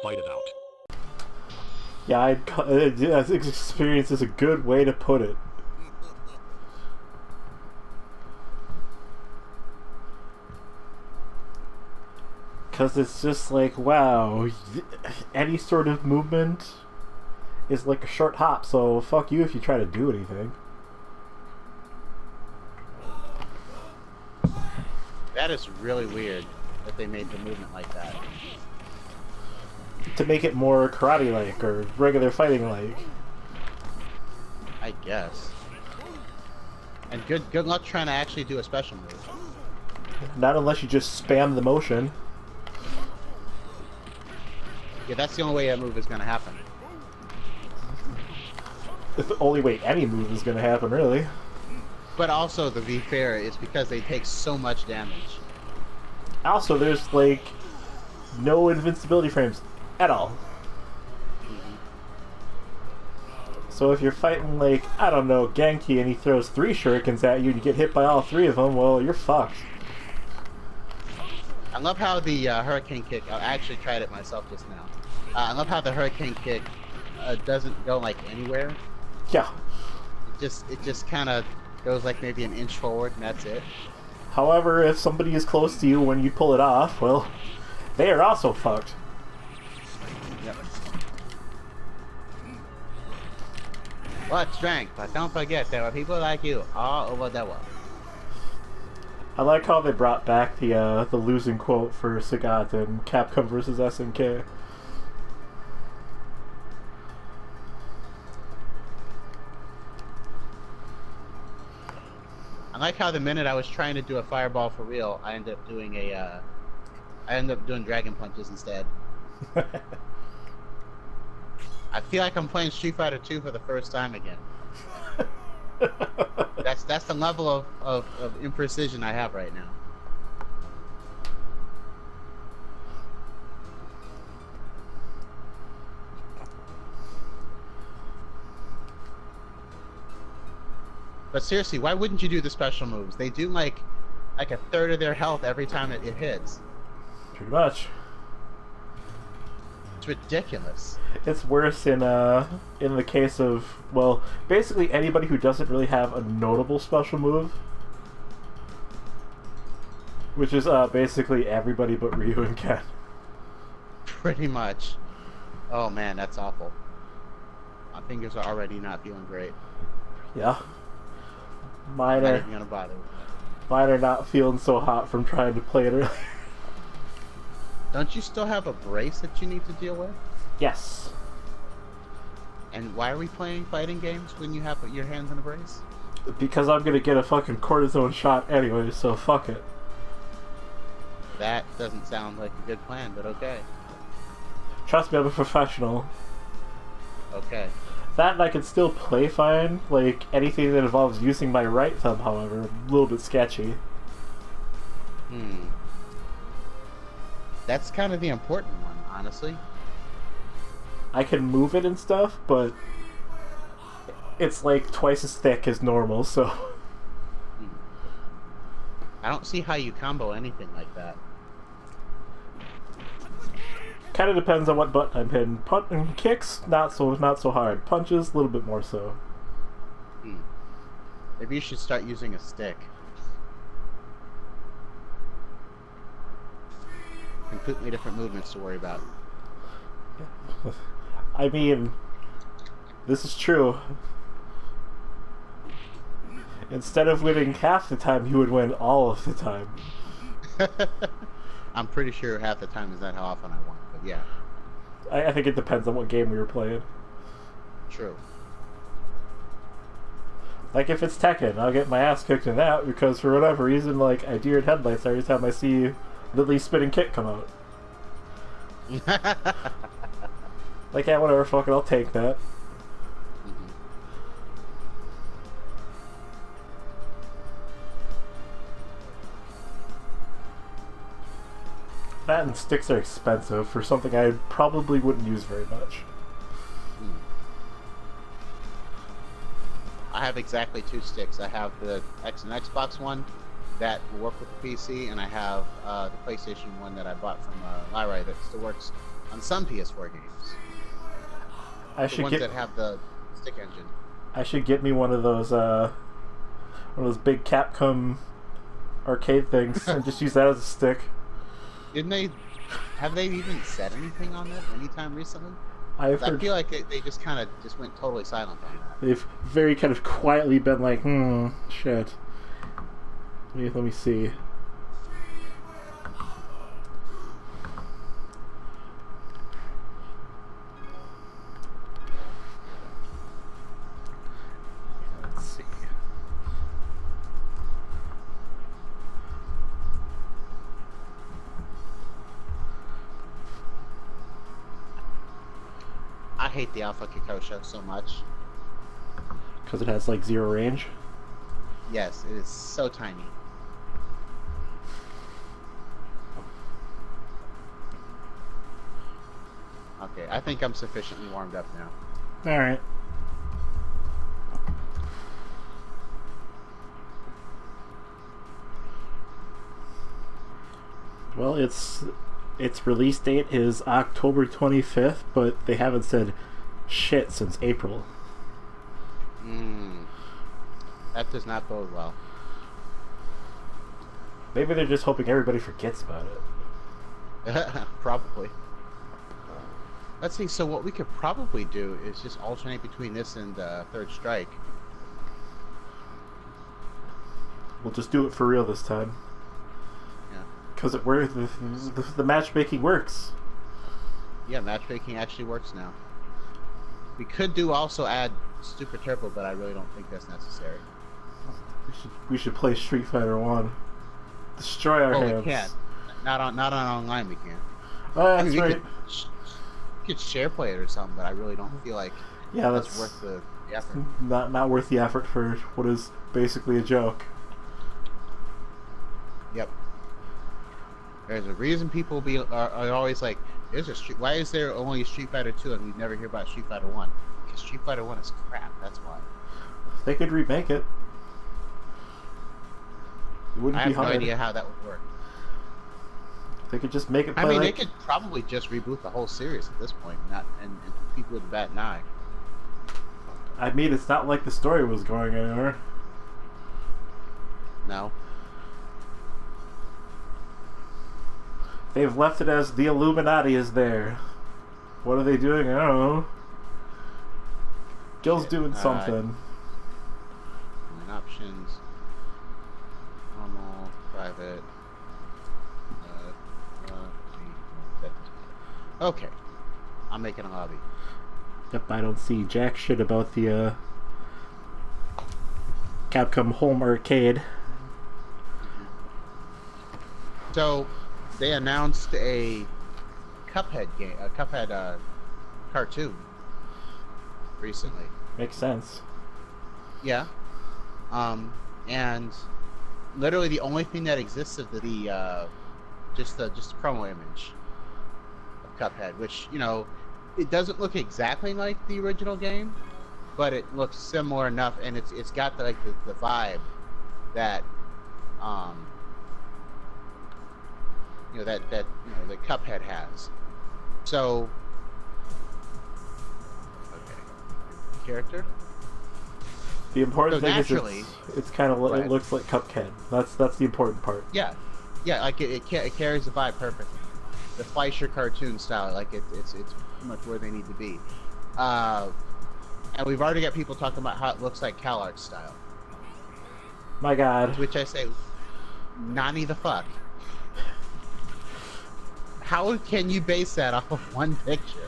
fight it out. Yeah, I think experience is a good way to put it. Because it's just like, wow, any sort of movement is like a short hop, so fuck you if you try to do anything. That is really weird that they made the movement like that. To make it more karate-like or regular fighting-like. I guess. And good luck trying to actually do a special move. Not unless you just spam the motion. Yeah, that's the only way a move is going to happen. It's the only way any move is going to happen, really. But also, to be fair, it's because they take so much damage. Also, there's, like, no invincibility frames at all. So if you're fighting, like, I don't know, Genki, and he throws 3 shurikens at you and you get hit by all 3 of them, well, you're fucked. I love how the Hurricane Kick, I actually tried it myself just now. I love how the Hurricane Kick doesn't go, like, anywhere. Yeah. It just kind of goes, like, maybe an inch forward, and that's it. However, if somebody is close to you when you pull it off, well, they are also fucked. Yep. What strength, but don't forget there are people like you all over the world. I like how they brought back the losing quote for Sagat in Capcom vs. SNK. I like how the minute I was trying to do a fireball for real, I ended up doing dragon punches instead. I feel like I'm playing Street Fighter 2 for the first time again. That's the level of imprecision I have right now. But seriously, why wouldn't you do the special moves? They do like a third of their health every time it hits. Pretty much. It's ridiculous. It's worse in the case of, well, basically anybody who doesn't really have a notable special move. Which is basically everybody but Ryu and Ken. Pretty much. Oh man, that's awful. My fingers are already not feeling great. Yeah. I'm not even gonna bother with that. Mine are not feeling so hot from trying to play it earlier. Don't you still have a brace that you need to deal with? Yes. And why are we playing fighting games when you have your hands in a brace? Because I'm gonna get a fucking cortisone shot anyway, so fuck it. That doesn't sound like a good plan, but okay. Trust me, I'm a professional. Okay. That and I can still play fine. Like, anything that involves using my right thumb, however, a little bit sketchy. That's kind of the important one, honestly. I can move it and stuff, but it's like twice as thick as normal, so... I don't see how you combo anything like that. Kind of depends on what button I'm hitting. Kicks, not so hard. Punches, a little bit more so. Maybe you should start using a stick. Completely different movements to worry about. I mean, this is true. Instead of winning half the time, you would win all of the time. I'm pretty sure half the time is not how often I won, but yeah. I think it depends on what game we were playing. True. Like, if it's Tekken, I'll get my ass kicked in that, because for whatever reason, like, I deer in headlights every time I see Lily's spinning kick come out. Like, yeah, whatever, fuck it, I'll take that. That and sticks are expensive for something I probably wouldn't use very much. I have exactly 2 sticks. I have the Xbox one that will work with the PC, and I have the PlayStation one that I bought from Lyra that still works on some PS4 games. I The should ones get. that have the stick engine. I should get me one of those big Capcom arcade things and just use that as a stick. Didn't they? Have they even said anything on that anytime recently? I've I heard feel like they just kind of just went totally silent on that. they've very kind of quietly been like, shit. Let me see. Let's see. I hate the Alpha Kikosha so much. Because it has like 0 range. Yes, it is so tiny. Okay, I think I'm sufficiently warmed up now. Alright. Well, its release date is October 25th, but they haven't said shit since April. That does not bode well. Maybe they're just hoping everybody forgets about it. Probably. Let's see, so what we could probably do is just alternate between this and Third Strike. We'll just do it for real this time. Yeah. Because the matchmaking works. Yeah, matchmaking actually works now. We could do also add Super Turbo, but I really don't think that's necessary. We should play Street Fighter 1. Destroy our hands. We can't. Not on online we can't. Oh, I that's mean, right. We could share play it or something, but I really don't feel like that's worth the effort. Not worth the effort for what is basically a joke. Yep. There's a reason people are always like, why is there only Street Fighter 2 and we never hear about Street Fighter 1? Because Street Fighter 1 is crap, that's why. They could remake it. It wouldn't I be have hard. no idea how that would work. They could just make it play I mean, like... they could probably just reboot the whole series at this point, and people would bat an eye. I mean, it's not like the story was going anywhere. No. They've left it as the Illuminati is there. What are they doing? I don't know. Gil's doing something. Options. Normal, private. Okay. I'm making a lobby. Yep, I don't see jack shit about the Capcom Home Arcade. So, they announced a Cuphead game, a Cuphead cartoon recently. Makes sense. Yeah. And literally the only thing that exists of just the promo image of Cuphead, which, you know, it doesn't look exactly like the original game, but it looks similar enough, and it's got the vibe that that Cuphead has. So, okay, character. The important thing is it's kind of right. It looks like Cuphead. That's the important part. Yeah, like it carries the vibe perfectly. The Fleischer cartoon style, like it's pretty much where they need to be. And we've already got people talking about how it looks like CalArts style. My God. To which I say, Nani the fuck? How can you base that off of one picture?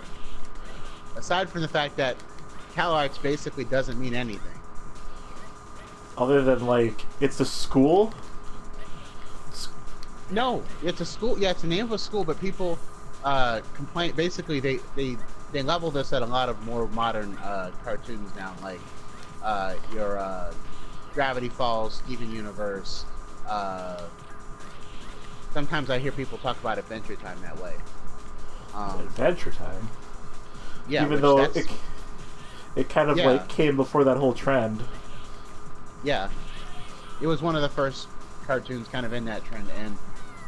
Aside from the fact that CalArts basically doesn't mean anything. Other than, like, it's a school? No, it's a school. Yeah, it's the name of a school, but people complain. Basically, they level this at a lot of more modern cartoons now, like your Gravity Falls, Steven Universe. Sometimes I hear people talk about Adventure Time that way. Adventure Time? Yeah, even though it kind of like came before that whole trend. Yeah, it was one of the first cartoons kind of in that trend, and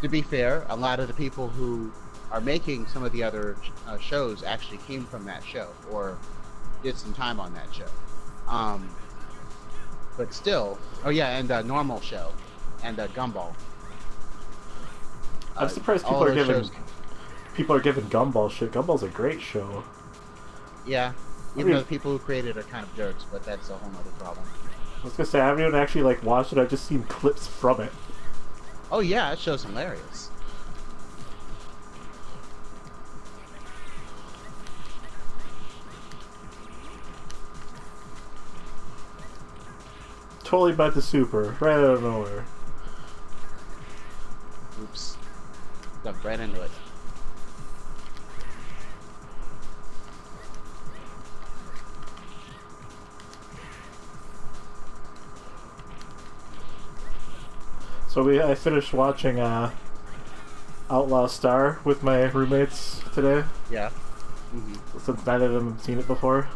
to be fair, a lot of the people who are making some of the other shows actually came from that show or did some time on that show. But still, oh yeah, and Normal Show and Gumball. I'm surprised all those shows- people are giving Gumball shit. Gumball's a great show. Yeah, I even mean- though the people who created it are kind of jerks, but that's a whole other problem. I was gonna say I haven't even actually like watched it. I've just seen clips from it. Oh yeah, that show's hilarious. Totally about the super, right out of nowhere. Oops. Jumped right into it. So I finished watching Outlaw Star with my roommates today, Yeah. since neither of them have seen it before.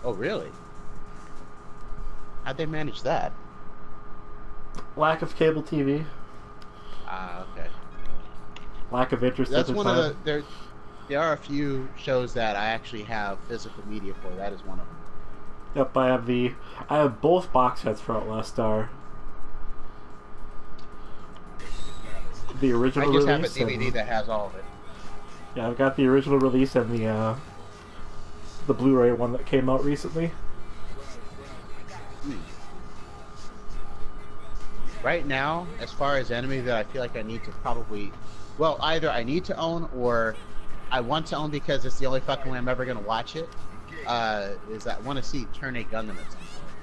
Oh really? How'd they manage that? Lack of cable TV, Ah, okay. lack of interest That's at the one time. of the there are a few shows that I actually have physical media for. That is one of them. Yep, I have both box sets for Outlaw Star. The I original just have a release. DVD and- that has all of it. Yeah, I've got the original release and the Blu-ray one that came out recently. Right now, as far as anime that I feel like I need to probably, well, either I need to own or I want to own because it's the only fucking way I'm ever gonna watch it. Is I want to see Turn A Gundam at some point.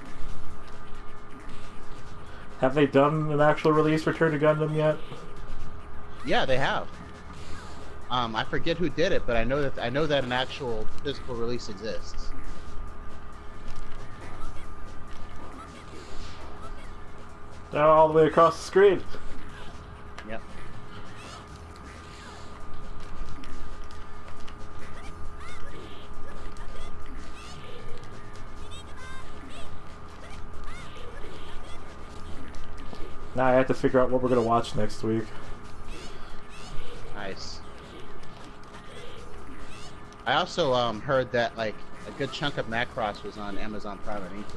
Have they done an actual release for Return to Gundam yet? Yeah, they have. I forget who did it, but I know that an actual physical release exists. Now all the way across the screen. Yep. Now I have to figure out what we're gonna watch next week. Nice. I also heard that like a good chunk of Macross was on Amazon Prime. I need to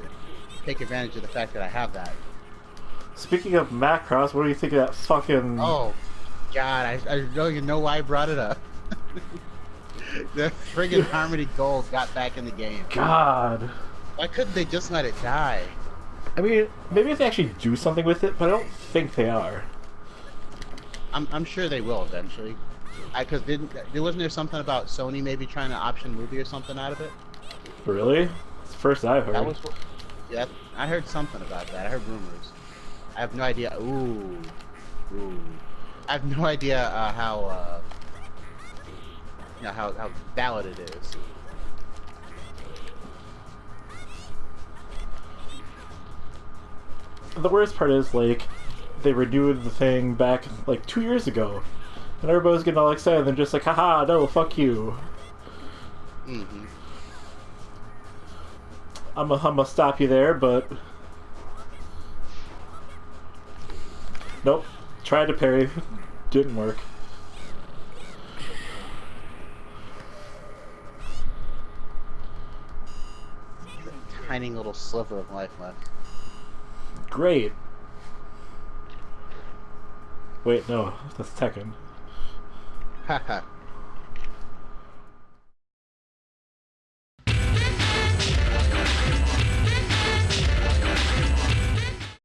take advantage of the fact that I have that. Speaking of Macross, what do you think of that fucking... Oh, God, I don't even know why I brought it up. The friggin' Harmony Gold got back in the game. God. Why couldn't they just let it die? I mean, maybe if they actually do something with it, but I don't think they are. I'm sure they will eventually. Because wasn't there something about Sony maybe trying to option movie or something out of it? Really? It's the first I've heard. That was what, yeah, I heard something about that. I heard rumors. I have no idea. Ooh. I have no idea how valid it is. The worst part is, like, they renewed the thing back, like, 2 years ago. And everybody's getting all excited, and they're just like, haha, no, fuck you. Mm-hmm. I'm gonna stop you there, but... Nope. Tried to parry. Didn't work. Tiny little sliver of life left. Great. Wait, no. That's Tekken. Haha.